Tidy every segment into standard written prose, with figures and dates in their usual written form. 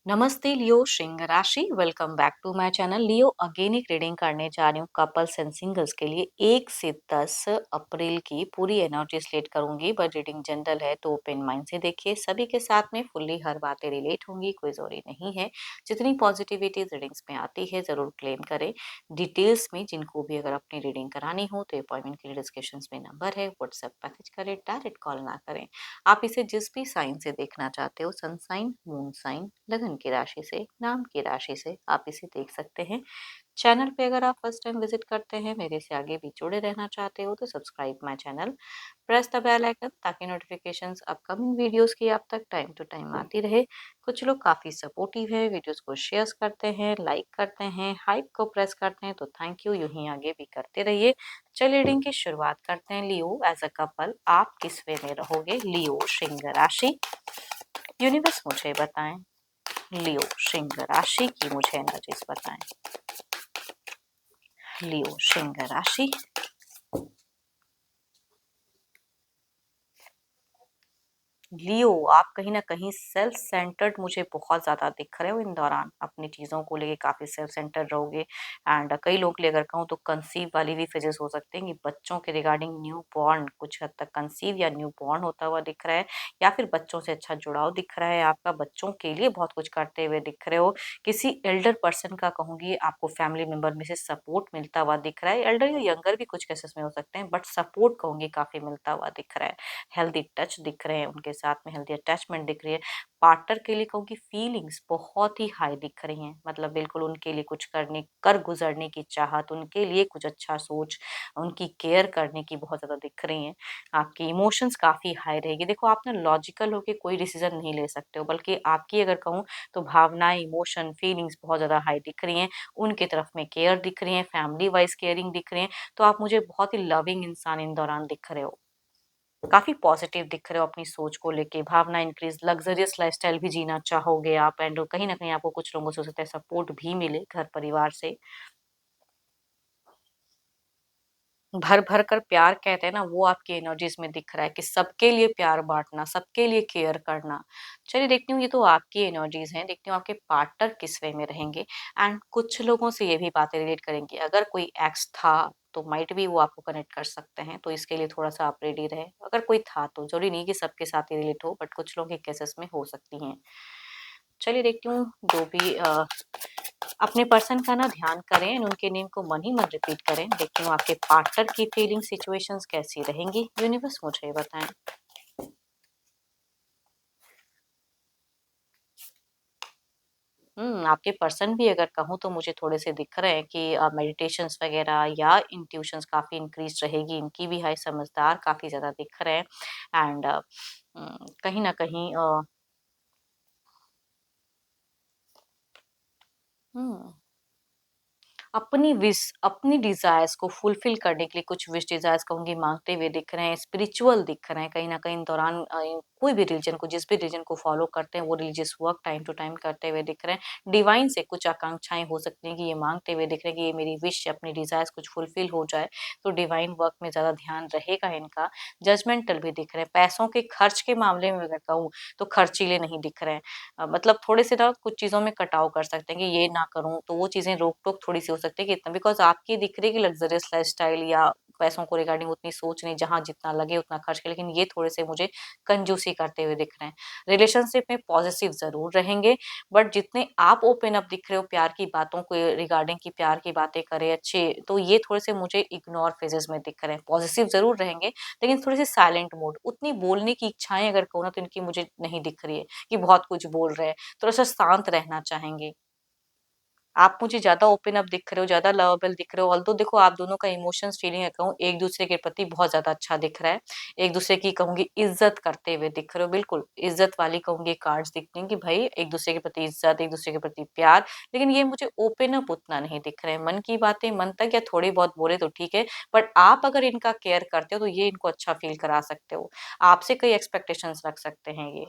नमस्ते लियो सिंह राशि। Welcome back to my channel. Leo again एक रीडिंग करने जा रही हूँ कपल्स एंड सिंगल्स के लिए 1 से 10 अप्रैल की पूरी एनर्जी स्लेट करूंगी। बट रीडिंग जनरल है तो ओपन माइंड से देखिए। सभी के साथ में फुल्ली हर बातें रिलेट होंगी, कोई जरूरी नहीं है। जितनी पॉजिटिविटी रीडिंग्स में आती है जरूर क्लेम करें। डिटेल्स में जिनको भी अगर अपनी रीडिंग करानी हो तो अपॉइंटमेंट के लिए डिस्क्रिप्शन में नंबर है, व्हाट्सएप मैसेज करें, डायरेक्ट कॉल ना करें। आप इसे जिस भी साइन से देखना चाहते हो, सन साइन, मून साइन, लगन की राशि से, नाम की राशि से आप इसे देख सकते हैं। चैनल पे अगर आप फर्स्ट टाइम विजिट करते हैं, मेरे से आगे भी जुड़े रहना चाहते हो तो subscribe my channel, press the bell icon ताकि नोटिफिकेशंस अपकमिंग वीडियोस की आप तक टाइम टू टाइम आती रहे। कुछ लोग काफ़ी सपोर्टिव है, वीडियोस को शेयर करते हैं, लाइक करते हैं, हाइप को प्रेस करते हैं, तो थैंक यू, यूं ही आगे भी करते रहिए। चलिए रीडिंग की शुरुआत करते हैं। लियो एज अ कपल आप किस वे में रहोगे? लियो सिंह राशि। यूनिवर्स मुझे बताएं, लियो सिंह राशि की मुझे एनर्जीज बताएं। लियो सिंह राशि। लियो आप कहीं ना कहीं सेल्फ सेंटर्ड मुझे बहुत ज्यादा दिख रहे हो इन दौरान। अपनी चीजों को लेके काफी सेल्फ सेंटर्ड रहोगे। एंड कई लोग के लिए अगर कहूँ तो कंसीव वाली भी फेजेस हो सकते हैं कि बच्चों के रिगार्डिंग न्यू बॉर्न, कुछ हद तक कंसीव या न्यू बॉर्न होता हुआ दिख रहा है, या फिर बच्चों से अच्छा जुड़ाव दिख रहा है आपका। बच्चों के लिए बहुत कुछ करते हुए दिख रहे हो। किसी एल्डर पर्सन का कहूंगी आपको फैमिली मेंबर में से सपोर्ट मिलता हुआ दिख रहा है। एल्डर या यंगर भी कुछ केसेस में हो सकते हैं, बट सपोर्ट कहूंगी काफी मिलता हुआ दिख रहा है। हेल्दी टच दिख रहे हैं उनके साथ में, हेल्दी अटैचमेंट दिख रही है। पार्टनर के लिए कहूँ कि फीलिंग्स बहुत ही हाई दिख रही हैं। मतलब बिल्कुल उनके लिए कुछ करने, कर गुजरने की चाहत, उनके लिए कुछ अच्छा सोच, उनकी केयर करने की बहुत ज्यादा दिख रही हैं। आपकी इमोशंस काफी हाई रहेगी। देखो आप ना लॉजिकल होके कोई डिसीजन नहीं ले सकते हो, बल्कि आपकी अगर कहूँ तो भावनाएं, इमोशन, फीलिंग्स बहुत ज्यादा हाई दिख रही हैं। उनकी तरफ में केयर दिख रही है, फैमिली वाइज केयरिंग दिख रही है। तो आप मुझे बहुत ही लविंग इंसान इन दौरान दिख रहे हो। काफ़ी पॉजिटिव दिख रहे हो अपनी सोच को लेके। भावना इंक्रीज़, लग्ज़रियस लाइफ़स्टाइल भी जीना चाहोगे आप। एंड कहीं न कहीं आपको कुछ लोगों से हो सकता है सपोर्ट भी मिले घर परिवार से। भर-भर कर प्यार कहते हैं ना, वो आपकी एनर्जीज़ में दिख रहा है कि सबके लिए प्यार बाँटना, सबके लिए केयर करना। चलिए देखती हूँ, ये तो आपकी एनर्जीज़ हैं, देखती हूँ आपके पार्टनर किस वे में रहेंगे। एंड कुछ लोगों से ये भी बातें रिलेट करेंगी। अगर कोई एक्स था तो माइट बी वो आपको कनेक्ट कर सकते हैं, तो इसके लिए थोड़ा-सा आप रेडी रहें। अगर कोई था तो ज़रूरी नहीं कि सबके साथ ही रिलेट हो, बट कुछ लोगों के केसेस में हो सकती हैं। चलिए देखती हूँ, जो भी अपने पर्सन का ना ध्यान करें एंड उनके नेम को मन ही मन रिपीट करें। देखती हूँ आपके पार्टनर की फीलिंग सिचुएशंस कैसी रहेंगी। यूनिवर्स मुझे ये बताएं। आपके पर्सन भी अगर कहूँ तो मुझे थोड़े से दिख रहे हैं कि मेडिटेशंस वगैरह या इंट्यूशंस काफ़ी इंक्रीज रहेगी। इनकी भी हाई समझदार काफ़ी ज़्यादा दिख रहे हैं। एंड कहीं ना कहीं हम्म अपनी विश, अपनी डिज़ायर्स को फुलफ़िल करने के लिए कुछ विश डिज़ायर्स कहूँगी माँगते हुए दिख रहे हैं, स्पिरिचुअल दिख रहे हैं। कहीं न कहीं इन दौरान कोई भी रिलीजन को, जिस भी रिलीजन को फ़ॉलो करते हैं, वो religious work time to time करते हुए दिख रहे हैं। डिवाइन से कुछ आकांक्षाएँ हो सकती हैं कि ये माँगते हुए दिख रहे हैं कि ये मेरी विश, अपनी डिज़ायर्स कुछ फुलफ़िल हो जाए, तो डिवाइन वर्क में ज़्यादा ध्यान रहेगा इनका। जजमेंटल भी दिख रहे हैं। पैसों के खर्च के मामले में अगर कहूँ, तो खर्चीले नहीं दिख रहे हैं। मतलब थोड़े से ना कुछ चीज़ों में कटाव कर सकते हैं कि ये ना करूँ, तो वो चीज़ें रोक-टोक थोड़ी-सी हो सकती है कि इतना, बिकॉज़ आपकी दिख रही है कि लग्ज़रियस लाइफ़स्टाइल या पैसों को रिगार्डिंग उतनी सोच नहीं, जहाँ जितना लगे उतना खर्च करें, लेकिन ये थोड़े-से मुझे कंजूसी करते हुए दिख रहे हैं। रिलेशनशिप में पॉज़िटिव ज़रूर रहेंगे, बट जितने आप ओपन अप दिख रहे हो प्यार की बातों को रिगार्डिंग कि प्यार की बातें करें अच्छे, तो ये थोड़े-से मुझे इग्नोर फेजेज़ में दिख रहे हैं। पॉज़िटिव ज़रूर रहेंगे, लेकिन थोड़ी-सी साइलेंट मोड, उतनी बोलने की इच्छाएँ अगर कहूँ ना तो इनकी मुझे नहीं दिख रही है कि बहुत कुछ बोल रहे हैं। थोड़ा-सा शांत रहना चाहेंगे। आप मुझे ज़्यादा ओपन अप दिख रहे हो, ज़्यादा लवेबल दिख रहे हो। ऑल्दो देखो आप दोनों का इमोशंस, फीलिंग कहूँ एक-दूसरे के प्रति बहुत ज़्यादा अच्छा दिख रहा है। एक-दूसरे की कहूँगी इज़्ज़त करते हुए दिख रहे हो, बिल्कुल इज़्ज़त वाली कहूँगी कार्ड्स दिख रही हैं कि भई एक-दूसरे के प्रति इज़्ज़त, एक-दूसरे के प्रति प्यार। लेकिन ये मुझे ओपन अप उतना नहीं दिख रहे हैं। मन की बातें मन तक या थोड़ी बहुत बोले तो ठीक है, बट आप अगर इनका केयर करते हो तो ये इनको अच्छा फ़ील करा सकते हो। आपसे कई एक्सपेक्टेशंस रख सकते हैं ये।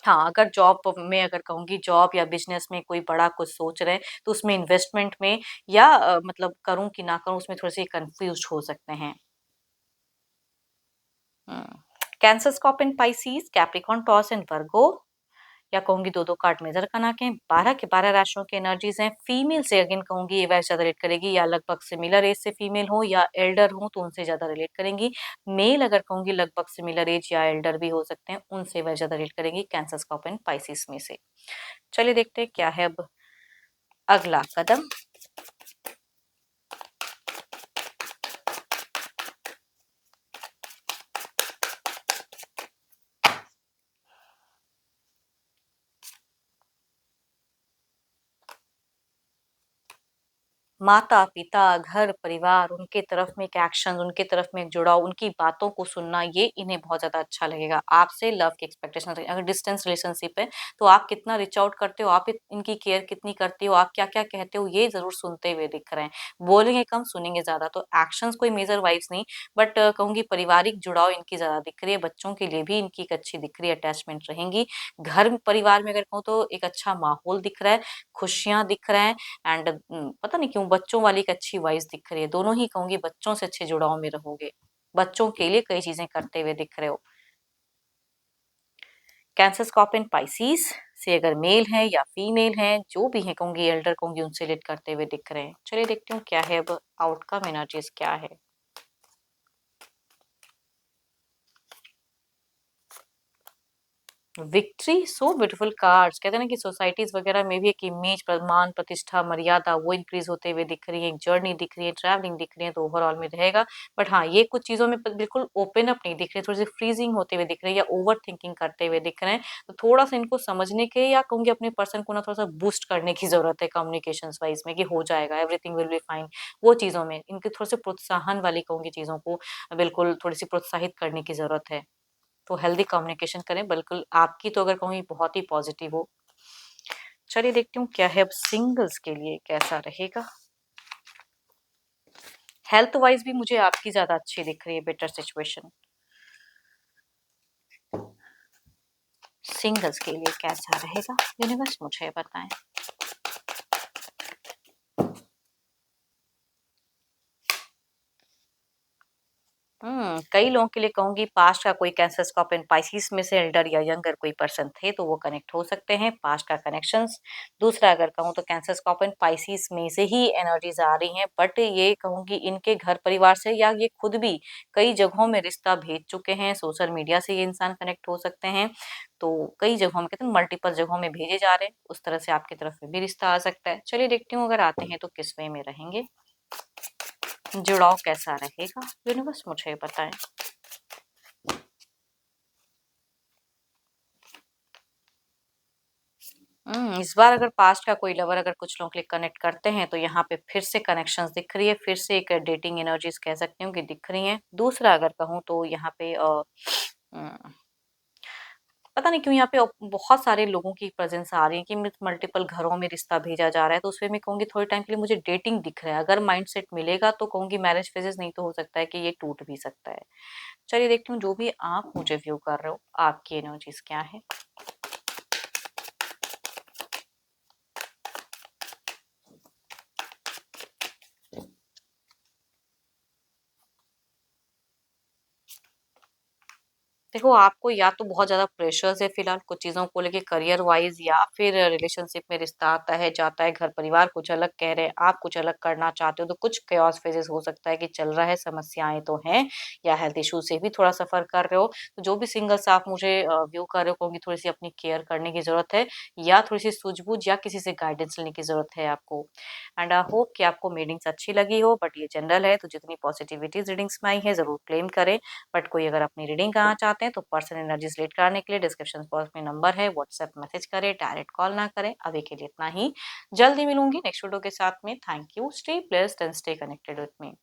हाँ, अगर जॉब में अगर कहूँगी, जॉब या बिज़नेस में कोई बड़ा कुछ सोच रहे हैं, तो उसमें इन्वेस्टमेंट में या मतलब करूँ कि ना करूँ, उसमें थोड़े-से कन्फ्यूज़्ड हो सकते हैं। हुँ। Cancer, Scorpion, Pisces, Capricorn, Taurus and Virgo. या कहूंगी 2-2 कार्ड मेजर बना के 12 के 12 राशियों की एनर्जीज हैं। फीमेल से अगेन कहूंगी ये वाइज ज्यादा रिलेट करेगी, या लगभग सिमिलर एज से फीमेल हो या एल्डर हो तो उनसे ज्यादा रिलेट करेंगी। मेल अगर कहूंगी लगभग सिमिलर एज या एल्डर भी हो सकते हैं, उनसे वाइज ज्यादा रिलेट करेंगी कैंसर, स्कॉर्पियो, पाइसिस में से। चलिए देखते हैं क्या है अब अगला कदम। माता पिता, घर परिवार, उनके तरफ में एक एक्शन, उनके तरफ में एक जुड़ाव, उनकी बातों को सुनना, ये इन्हें बहुत ज्यादा अच्छा लगेगा। आपसे लव की एक्सपेक्टेशन, अगर डिस्टेंस रिलेशनशिप है तो आप कितना रिच आउट करते हो, आप इनकी केयर कितनी करते हो, आप क्या क्या कहते हो, ये जरूर सुनते हुए दिख रहे हैं। बोलेंगे कम, सुनेंगे ज्यादा। तो एक्शंस कोई मेजर वाइज नहीं, बट कहूंगी पारिवारिक जुड़ाव इनकी ज्यादा दिख रही है। बच्चों के लिए भी इनकी एक अच्छी दिख रही है, अटैचमेंट रहेंगी। घर परिवार में अगर कहूँ तो एक अच्छा माहौल दिख रहा है, खुशियां दिख रहे हैं। एंड पता नहीं क्यों बच्चों वाली एक अच्छी वाइज दिख रही है। दोनों ही कहूंगी बच्चों से अच्छे जुड़ाव में रहोगे, बच्चों के लिए कई चीजें करते हुए दिख रहे हो। कैंसर, स्कॉर्पियो, पाइसिस से अगर मेल है या फीमेल है, जो भी है कहूंगी एल्डर कहूंगी, उनसे रिलेट करते हुए दिख रहे हैं। चलिए देखती हूँ क्या है अब आउटकम एनर्जीज क्या है। Victory, so beautiful cards. कहते हैं ना कि सोसाइटीज वगैरह में भी एक इमेज, मान प्रतिष्ठा मर्यादा वो इंक्रीज होते हुए दिख रही है, एक जर्नी दिख रही है, ट्रैवलिंग दिख रही है, तो ओवरऑल में रहेगा। बट हाँ, ये कुछ चीजों में बिल्कुल ओपन अप नहीं दिख रहे, थोड़ी सी फ्रीजिंग होते हुए दिख रहे हैं या ओवर थिंकिंग करते हुए दिख रहे हैं। तो थोड़ा सा इनको समझने के या कहूंगी अपने पर्सन को ना थोड़ा सा बूस्ट करने की जरूरत है कम्युनिकेशन वाइज में, कि हो जाएगा, एवरीथिंग विल बी फाइन। वो चीजों में इनके थोड़े से प्रोत्साहन वाली कहूंगी चीजों को बिल्कुल थोड़ी सी प्रोत्साहित करने की जरूरत है। तो हेल्दी कम्युनिकेशन करें, बिल्कुल आपकी तो अगर कहूँ बहुत ही पॉजिटिव हो। चलिए देखती हूँ क्या है अब सिंगल्स के लिए कैसा रहेगा। हेल्थ वाइज भी मुझे आपकी ज्यादा अच्छी दिख रही है, बेटर सिचुएशन। सिंगल्स के लिए कैसा रहेगा यूनिवर्स मुझे बताएं। कई लोगों के लिए कहूंगी पास्ट का कोई कैंसर, स्कॉर्पियो, पाइसिस में से एल्डर या यंगर कोई पर्सन थे तो वो कनेक्ट हो सकते हैं, पास्ट का कनेक्शंस। दूसरा अगर कहूँ तो कैंसर, स्कॉर्पियो, पाइसिस में से ही एनर्जीज आ रही हैं, बट ये कहूंगी इनके घर परिवार से या ये खुद भी कई जगहों में रिश्ता भेज चुके हैं। सोशल मीडिया से ये इंसान कनेक्ट हो सकते हैं, तो कई जगहों में कहते हैं मल्टीपल जगहों में भेजे जा रहे हैं, उस तरह से आपकी तरफ में भी रिश्ता आ सकता है। चलिए देखती हूँ अगर आते हैं तो किस वे में रहेंगे, जुड़ाव कैसा रहेगा यूनिवर्स मुझे बताएं। इस बार अगर पास्ट का कोई लवर अगर कुछ लोगों के लिए कनेक्ट करते हैं तो यहाँ पे फिर से कनेक्शंस दिख रही है, फिर से एक डेटिंग एनर्जीज कह सकती हूँ कि दिख रही हैं। दूसरा अगर कहूँ तो यहाँ पे अम, पता नहीं क्यों यहाँ पे बहुत सारे लोगों की प्रेजेंस आ रही है कि मल्टीपल घरों में रिश्ता भेजा जा रहा है, तो उसमें मैं कहूंगी थोड़े टाइम के लिए मुझे डेटिंग दिख रहा है। अगर माइंड सेट मिलेगा तो कहूंगी मैरिज फेजेस, नहीं तो हो सकता है कि ये टूट भी सकता है। चलिए देखती हूँ जो भी आप मुझे व्यू कर रहे हो आपकी एनर्जीज क्या है। देखो आपको या तो बहुत ज्यादा प्रेशर्स है फिलहाल कुछ चीजों को लेके करियर वाइज, या फिर रिलेशनशिप में रिश्ता आता है जाता है, घर परिवार कुछ अलग कह रहे हैं, आप कुछ अलग करना चाहते हो, तो कुछ chaos फेजेस हो सकता है कि चल रहा है, समस्याएं तो हैं, या हेल्थ इशू से भी थोड़ा सफर कर रहे हो। तो जो भी सिंगल्स आप मुझे व्यू कर रहे हो कहूंगी थोड़ी सी अपनी केयर करने की जरूरत है, या थोड़ी सी सूझबूझ या किसी से गाइडेंस लेने की जरूरत है आपको। एंड आई होप कि आपको रीडिंग्स अच्छी लगी हो, बट ये जनरल है तो जितनी पॉजिटिविटीज रीडिंग्स में आई है जरूर क्लेम करें। बट कोई अगर अपनी रीडिंग कराना चाहते हैं तो पर्सनल एनर्जी लेट कराने के लिए डिस्क्रिप्शन बॉक्स में नंबर है, व्हाट्सएप मैसेज करें, डायरेक्ट कॉल ना करें। अभी के लिए इतना ही, जल्दी मिलूंगी नेक्स्ट वीडियो के साथ में। Thank you, stay blessed and stay connected with me.